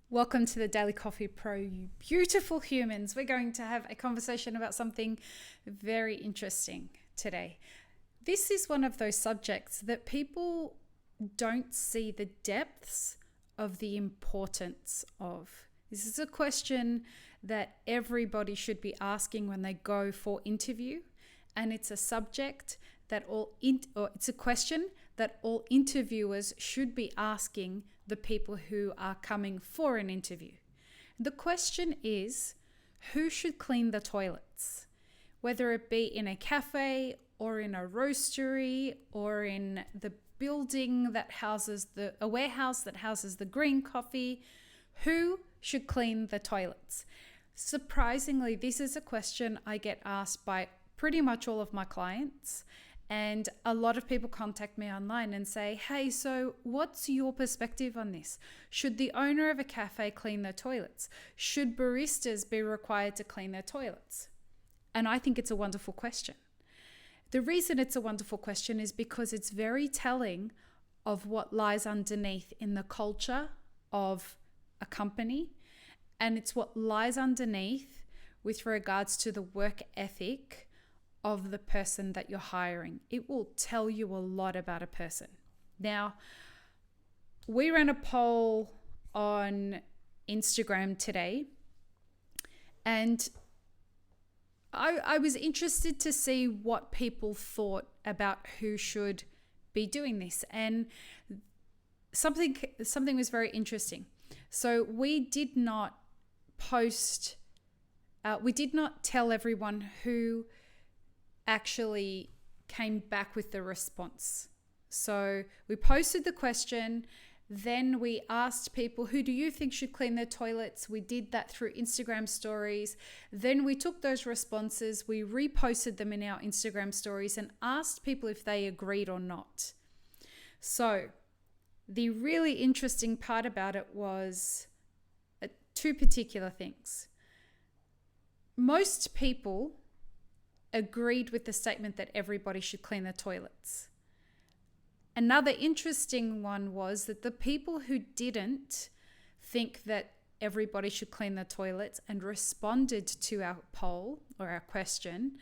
Welcome to the Daily Coffee Pro, you beautiful humans. We're going to have a conversation about something very interesting today. This is one of those subjects that people don't see the depths of the importance of. This is a question that everybody should be asking when they go for interview, and it's a subject that it's a question that all interviewers should be asking the people who are coming for an interview. The question is, who should clean the toilets? Whether it be in a cafe or in a roastery or in the building that houses a warehouse that houses the green coffee, who should clean the toilets? Surprisingly, this is a question I get asked by pretty much all of my clients. And a lot of people contact me online and say, hey, so what's your perspective on this? Should the owner of a cafe clean their toilets? Should baristas be required to clean their toilets? And I think it's a wonderful question. The reason it's a wonderful question is because it's very telling of what lies underneath in the culture of a company. And it's what lies underneath with regards to the work ethic of the person that you're hiring. It will tell you a lot about a person. Now, we ran a poll on Instagram today, and I was interested to see what people thought about who should be doing this. And something was very interesting. So we did not tell everyone who actually came back with the response. So we posted the question, then we asked people, who do you think should clean their toilets? We did that through Instagram stories. Then we took those responses, we reposted them in our Instagram stories and asked people if they agreed or not. So the really interesting part about it was two particular things. Most people agreed with the statement that everybody should clean their toilets. Another interesting one was that the people who didn't think that everybody should clean their toilets and responded to our poll or our question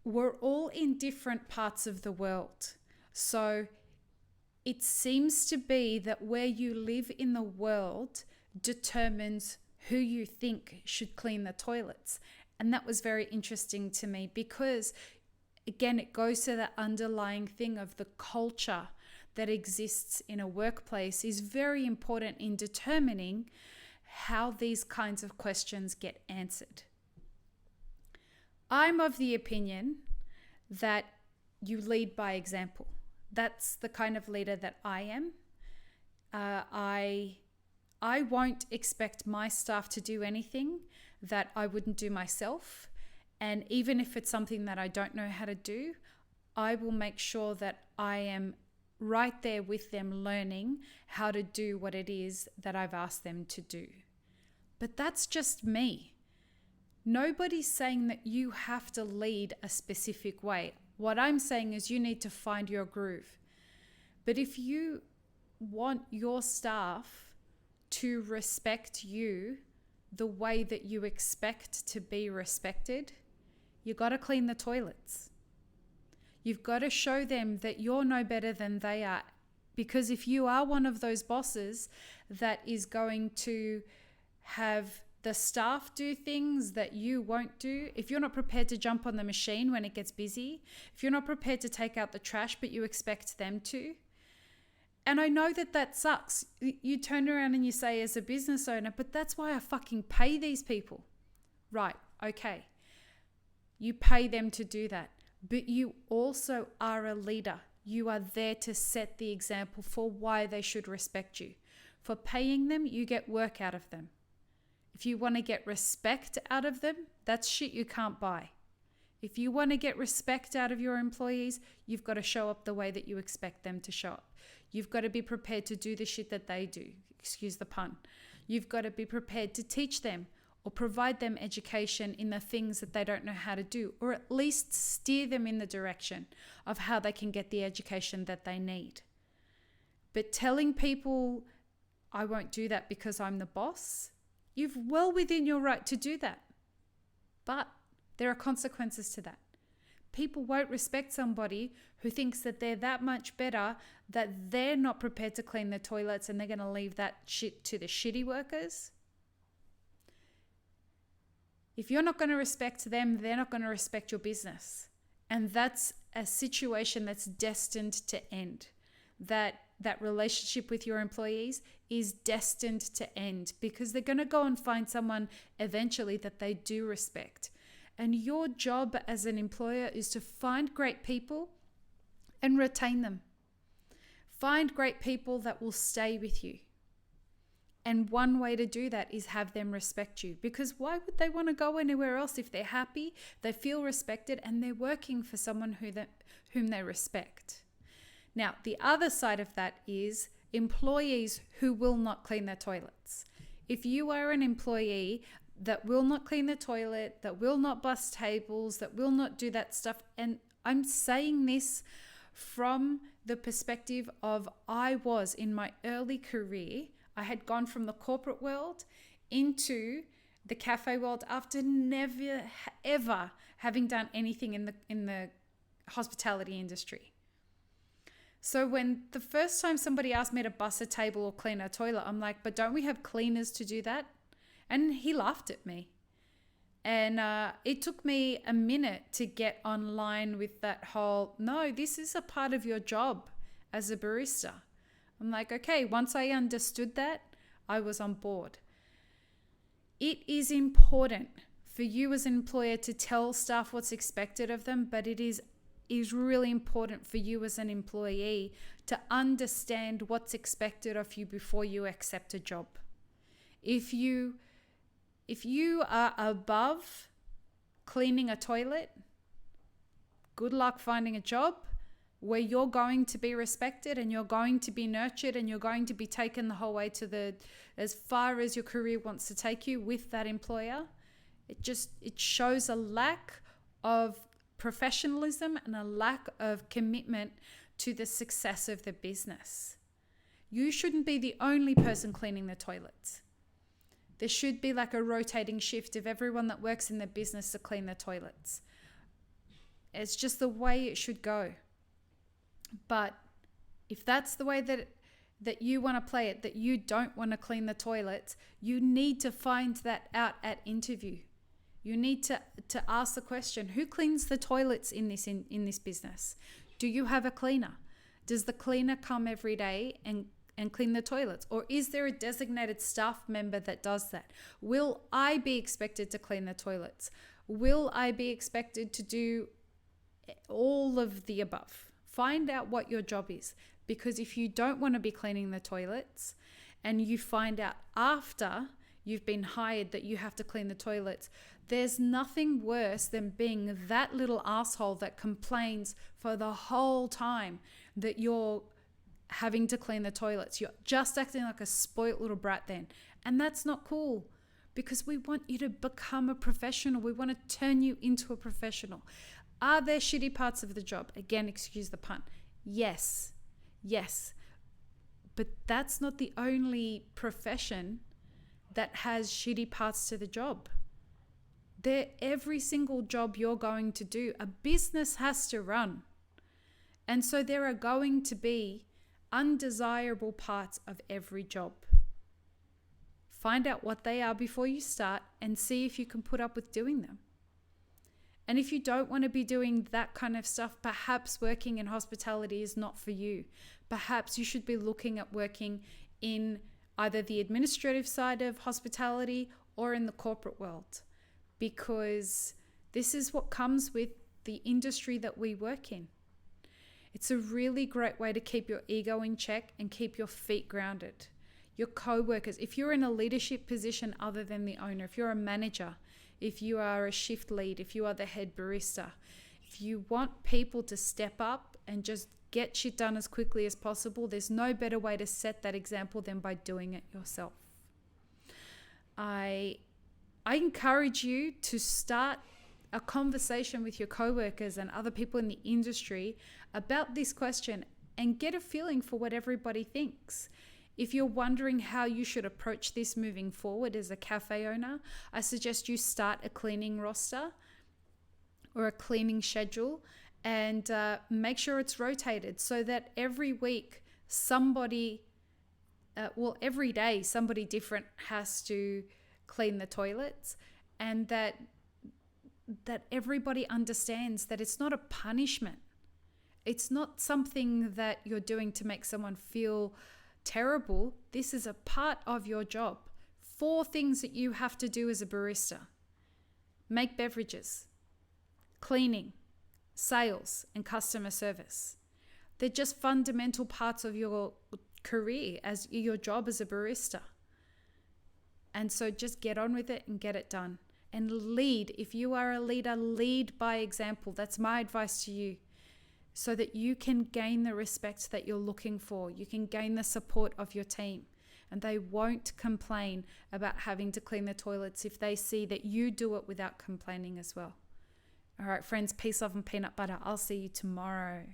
were all in different parts of the world. So it seems to be that where you live in the world determines who you think should clean the toilets. And that was very interesting to me because, again, it goes to the underlying thing of the culture that exists in a workplace is very important in determining how these kinds of questions get answered. I'm of the opinion that you lead by example. That's the kind of leader that I am. I won't expect my staff to do anything that I wouldn't do myself. And even if it's something that I don't know how to do, I will make sure that I am right there with them learning how to do what it is that I've asked them to do. But that's just me. Nobody's saying that you have to lead a specific way. What I'm saying is you need to find your groove. But if you want your staff to respect you the way that you expect to be respected, you got to clean the toilets. You've got to show them that you're no better than they are. Because if you are one of those bosses that is going to have the staff do things that you won't do, if you're not prepared to jump on the machine when it gets busy, if you're not prepared to take out the trash but you expect them to, and I know that sucks. You turn around and you say as a business owner, but that's why I fucking pay these people. Right, okay. You pay them to do that. But you also are a leader. You are there to set the example for why they should respect you. For paying them, you get work out of them. If you want to get respect out of them, that's shit you can't buy. If you want to get respect out of your employees, you've got to show up the way that you expect them to show up. You've got to be prepared to do the shit that they do. Excuse the pun. You've got to be prepared to teach them or provide them education in the things that they don't know how to do, or at least steer them in the direction of how they can get the education that they need. But telling people I won't do that because I'm the boss. You've well within your right to do that. But there are consequences to that. People won't respect somebody who thinks that they're that much better, that they're not prepared to clean the toilets and they're going to leave that shit to the shitty workers. If you're not going to respect them, they're not going to respect your business. And that's a situation that's destined to end. That relationship with your employees is destined to end because they're going to go and find someone eventually that they do respect. And your job as an employer is to find great people and retain them. Find great people that will stay with you. And one way to do that is have them respect you, because why would they want to go anywhere else if they're happy, they feel respected, and they're working for someone whom they respect? Now, the other side of that is employees who will not clean their toilets. If you are an employee that will not clean the toilet, that will not bus tables, that will not do that stuff, and I'm saying this from the perspective of I was in my early career, I had gone from the corporate world into the cafe world after never ever having done anything in the hospitality industry. So when the first time somebody asked me to bus a table or clean a toilet, I'm like, but don't we have cleaners to do that? And he laughed at me. And it took me a minute to get online with that whole, no, this is a part of your job as a barista. I'm like, okay, once I understood that, I was on board. It is important for you as an employer to tell staff what's expected of them, but it is really important for you as an employee to understand what's expected of you before you accept a job. If you are above cleaning a toilet, good luck finding a job where you're going to be respected and you're going to be nurtured and you're going to be taken the whole way to as far as your career wants to take you with that employer. It shows a lack of professionalism and a lack of commitment to the success of the business. You shouldn't be the only person cleaning the toilets. There should be like a rotating shift of everyone that works in the business to clean the toilets. It's just the way it should go. But if that's the way that you want to play it, that you don't want to clean the toilets, you need to find that out at interview. You need to ask the question, who cleans the toilets in this business? Do you have a cleaner? Does the cleaner come every day and clean the toilets? Or is there a designated staff member that does that? Will I be expected to clean the toilets? Will I be expected to do all of the above? Find out what your job is, because if you don't want to be cleaning the toilets and you find out after you've been hired that you have to clean the toilets, there's nothing worse than being that little asshole that complains for the whole time that you're having to clean the toilets. You're just acting like a spoilt little brat then. And that's not cool, because we want you to become a professional. We want to turn you into a professional. Are there shitty parts of the job? Again, excuse the pun. Yes. But that's not the only profession that has shitty parts to the job. Every single job you're going to do, a business has to run. And so there are going to be undesirable parts of every job. Find out what they are before you start and see if you can put up with doing them. And if you don't want to be doing that kind of stuff, perhaps working in hospitality is not for you. Perhaps you should be looking at working in either the administrative side of hospitality or in the corporate world, because this is what comes with the industry that we work in. It's a really great way to keep your ego in check and keep your feet grounded. Your co-workers, if you're in a leadership position other than the owner, if you're a manager, if you are a shift lead, if you are the head barista, if you want people to step up and just get shit done as quickly as possible, there's no better way to set that example than by doing it yourself. I encourage you to start a conversation with your coworkers and other people in the industry about this question and get a feeling for what everybody thinks. If you're wondering how you should approach this moving forward as a cafe owner, I suggest you start a cleaning roster or a cleaning schedule, and make sure it's rotated so that every week every day somebody different has to clean the toilets, and that everybody understands that it's not a punishment. It's not something that you're doing to make someone feel terrible. This is a part of your job. 4 things that you have to do as a barista: make beverages, cleaning, sales, and customer service. They're just fundamental parts of your career, as your job as a barista. And so just get on with it and get it done. And lead. If you are a leader, lead by example. That's my advice to you, so that you can gain the respect that you're looking for. You can gain the support of your team, and they won't complain about having to clean the toilets if they see that you do it without complaining as well. All right, friends, peace, love, and peanut butter. I'll see you tomorrow.